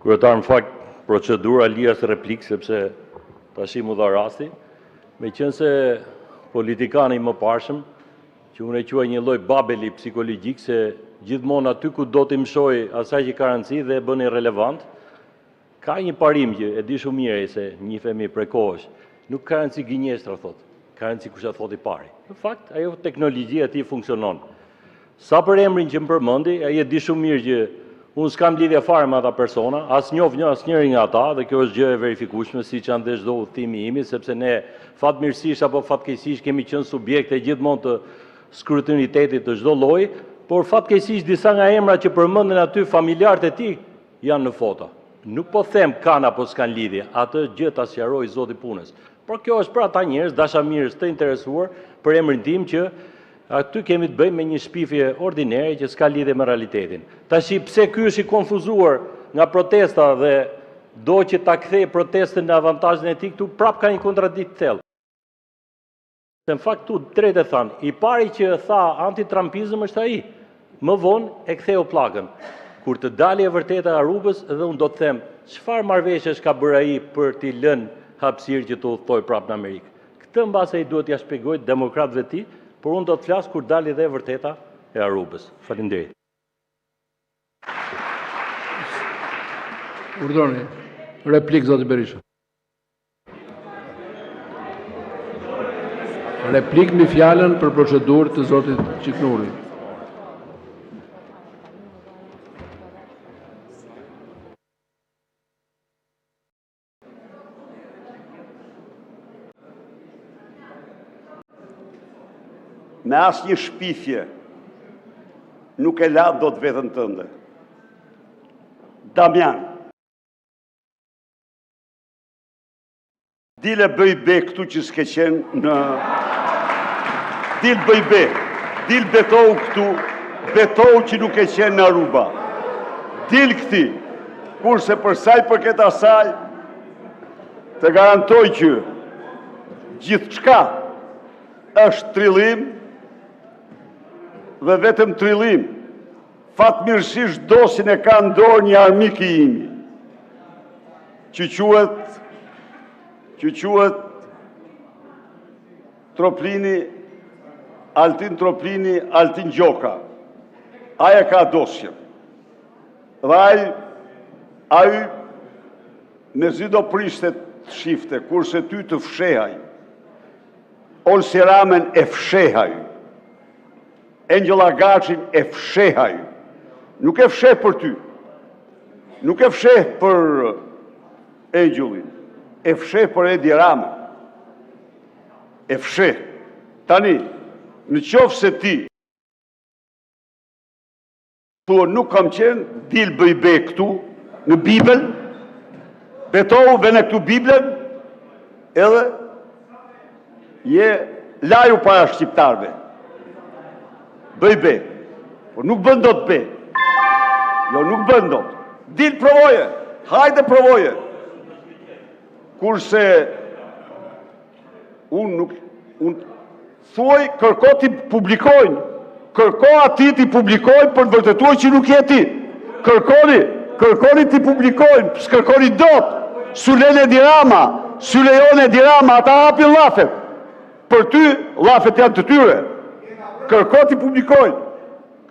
Kryetar, në fakt, procedura liras replik, sepse tash mu dha rasti, me qenë se politikani më parshëm, që unë e quaj një lloj babeli psikologjik, se gjithmonë aty ku do t'i mësoj asaj që ka rëndësi dhe e bën irrelevant, ka një parim që e di shumë mirë se njihemi prej kohësh, nuk ka rëndësi gënjeshtra thot, ka rëndësi kush e thot i pari. Në fakt, ajo teknologjia e tij funksionon. Sa për emrin që më përmendi, ai e di shumë mirë që unë s'kam lidhje fare me ata persona, as njoh asnjëri nga ata, dhe kjo është gjë e verifikueshme, siç janë dhe çdo udhëtimi imi, sepse ne fatmirësisht apo fatkeqësisht kemi qenë subjekte gjithmonë të skrutinitetit të çdo lloji, por fatkeqësisht disa nga emrat që përmenden aty familjarët e tij janë në foto. Nuk po them kanë apo s'kan lidhje, atë gjë ta sqaroj Zoti punës. Por kjo është për ata njerëz dashamirës të interesuar për emrin tim që aty kemi të bëjmë me një shpifje ordinare që s'ka lidhje me realitetin. Tashi pse ky është i konfuzuar nga protesta dhe do që ta kthej protestën në avantazhin e tij, këtu prap ka një kontradikt thellë. Se në fakt tu drejt e thanë, i pari që tha antitrampizëm është ai. Më vonë e ktheu pllakën. Kur të dali e vërteta e Arubës, edhe unë do të them, çfarë marrëveshjesh ka bërë ai për t'i lënë hapësirë që të udhtoj prapë në Amerikë. Këtë mbase ai duhet t'ia shpjegoj demokratëve të tij, por unë do të flas kur dali dhe e vërteta e Arubës. Faleminderit. Urdhëroni. Replik zoti Berisha. Replik mbi fjalën për procedurë të zotit Çiknuri. Me asë një shpifje nuk e la do të vetën tënde. Damian, dile bëj be këtu që s'ke qenë në... Dil bëj be, dil betohu këtu, betohu që nuk e qenë në Aruba. Dil këti, kurse përsaj për këtë asaj, të garantoj që gjithë qka është trillim, dhe vetëm trillim, fatmirësisht dosin e ka ndorë një armik i imi, që quhet Troplini, Altin Troplini, Altin Gjoka. Aja ka dosjen. Dhe ai në zi do prishte të shifte, kurse ty të fshehaj, Olsi Ramen e fshehaj, Angela Gacin e fshehaj. Nuk e fsheh për ty. Nuk e fsheh për Angelin. E fsheh për Edi Rama. E fsheh. Tani, në qoftë se ti thua nuk kam qenë, dil bëj be këtu, në Bibel, betohu vene këtu Bibelen, edhe je laju para shqiptarve. Bëj be, por nuk bën dot be. Jo, nuk bën dot. Dil provoje, hajde provoje. Kurse unë thuaj kërko ti publikojnë, kërko ati ti publikojnë për të vërtetuar që nuk je ti. Kërkoni ti publikojnë, s'kërkoni dot. Sulejone Dirama, Sulejone Dirama, ata hapin llafet. Për ty, llafet janë të tyre. Kërko t'i publikojnë.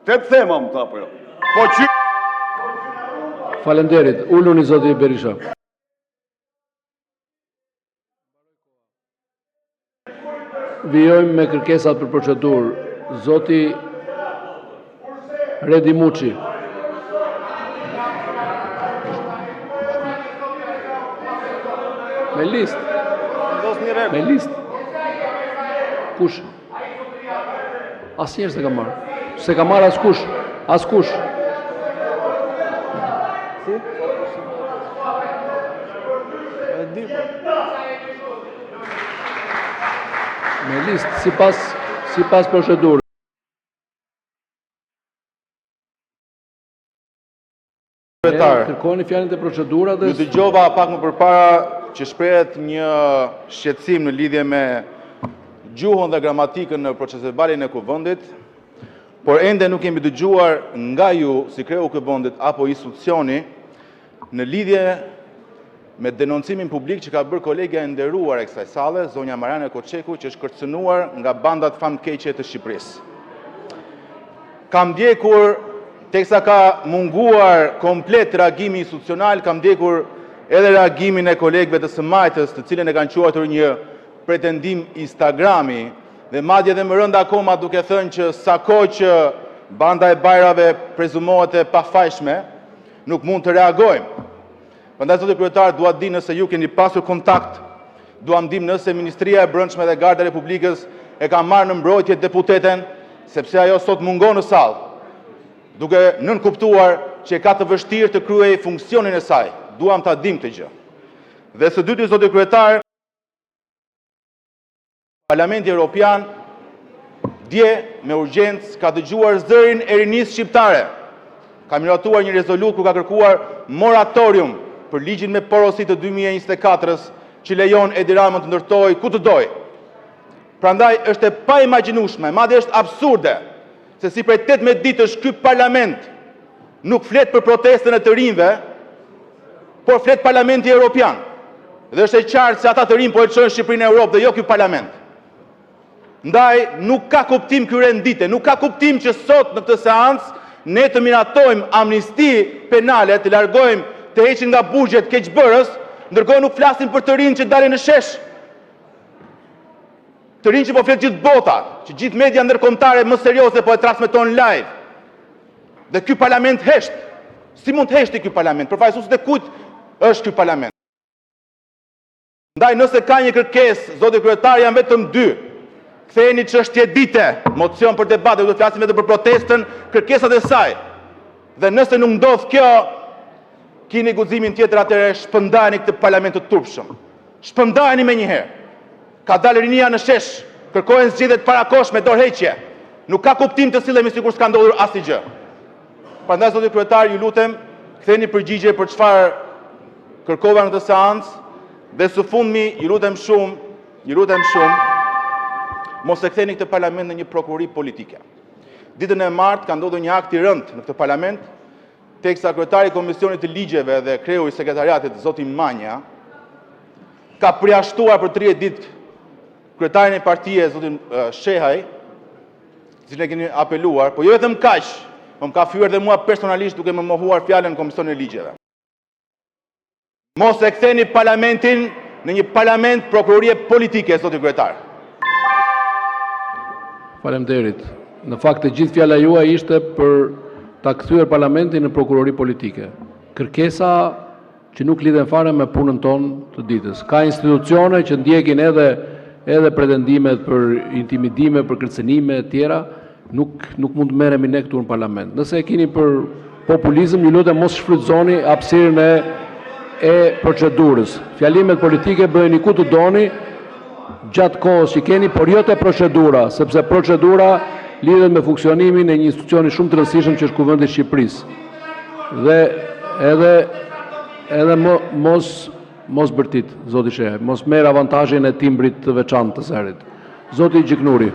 Këtë të thema më ta për jo. Po që... Falenderit. Ulluni zoti Berisha. Vijojmë me kërkesat për procedurë. Zoti Redi Muçi. Me listë. Me listë. Kush? Asnjëherë se ka marrë. Se ka marrë askush. Askush. Si? Me listë, sipas procedurës. Kërkoni fjalën e procedurës dhe... Ju dëgjova pak më përpara që shprehet një shqetësim në lidhje me gjuhën dhe gramatikën në procesverbalin e kuvendit, por ende nuk kemi dëgjuar nga ju si kreu kuvendit apo institucioni në lidhje me denoncimin publik që ka bërë kolegja e nderuar e kësaj salle, zonja Mariana Koçeku, që është kërcënuar nga bandat famkeqe të Shqipërisë. Kam ndjekur, teksa ka munguar komplet reagimi institucional, kam ndjekur edhe reagimin e kolegëve të së majtës, të cilën e kanë quajtur një pretendim Instagrami, dhe madje dhe më rënda akoma duke thënë që sa kohë që banda e bajrave prezumohet e pafajshme, nuk mund të reagojmë. Prandaj, zoti kryetar, dua di nëse ju keni pasur kontakt, duam dim nëse Ministria e Brendshme dhe Garda e Republikës e ka marrë në mbrojtje deputeten, sepse ajo sot mungon në sallë, duke nënkuptuar që ka të vështirë të kryejë funksionin e saj. Duam ta dim këtë gjë. Dhe së dyti, zoti kryetar, Parlamenti Evropian dje me urgjencë ka dëgjuar zërin e rinisë shqiptare. Ka miratuar një rezolut ku ka kërkuar moratorium për ligjin me porosi të 2024-ës që lejon Edi Ramën të ndërtojë ku të dojë. Prandaj është e paimagjinueshme, madje është absurde, se si prej 18 ditësh ky parlament nuk flet për protestën e të rinjve, por flet Parlamenti Evropian. Dhe është e qartë se ata të rinj po e çojnë Shqipërinë në Europë dhe jo ky parlament. Ndaj nuk ka kuptim ky rendite, nuk ka kuptim që sot në këtë seancë ne të miratojmë amnisti penale, të largojmë, të heqin nga buxhet keqbërës, ndërkohë nuk flasim për të rinj që dalin në shesh. Të rinj që po flet gjithë bota, që gjithë media ndërkombëtare më serioze po e transmeton live. Dhe ky parlament hesht. Si mund të heshti ky parlament? Përfaqësuesit e kujt është ky parlament? Ndaj nëse ka një kërkesë, zoti kryetar, janë vetëm dy. Ktheheni çështje dite, mocion për debat, do të flasim vetëm për protestën, kërkesat e saj. Dhe nëse nuk ndodh kjo, keni guximin tjetër, atëherë shpëndani këtë parlament të turpshëm. Shpëndani me njëherë. Ka dalë rinia në shesh, kërkojnë zgjedhjet parakosh me dorëheqje. Nuk ka kuptim të sillemi sikur s'ka ndodhur asnjë gjë. Prandaj, zoti kryetar, ju lutem, ktheni përgjigje për çfarë kërkova në këtë seancë, dhe së fundmi, ju lutem shumë, mos e ktheni këtë parlament në një prokurori politike. Ditën e martë ka ndodhur një akt i rënd në këtë parlament, teksa kryetari i Komisionit të Ligjeve dhe kreu i sekretariatit, zoti Manja, ka përjashtuar për 30 ditë kryetarin e partie, zotin Shehaj, cilën e keni apeluar, po jo vetëm kaq, po më ka fyer dhe mua personalisht duke më mohuar fjalën në Komisionin e Ligjeve. Mos e ktheni parlamentin në një parlament prokurorie politike, zoti kryetar. Faleminderit. Në fakt, e gjithë fjala juaj ishte për ta kthyer parlamentin në prokurori politike. Kërkesa që nuk lidhen fare me punën tonë të ditës. Ka institucione që ndjekin edhe pretendimet për intimidime, për kërcënime e tjera, nuk mund të merremi ne këtu në parlament. Nëse e keni për populizëm, ju lutem mos shfrytëzoni hapësirën e procedurës. Fjalimet politike bëheni ku të doni, gjatë kohës që keni, por jo te procedura, sepse procedura lidhet me funksionimin e një institucioni shumë të rëndësishëm që është Kuvendi i Shqipërisë. Dhe edhe mos bërtit, zoti Shehaj, mos merr avantazhin e timbrit të veçantë të serit. Zoti Gjiknuri.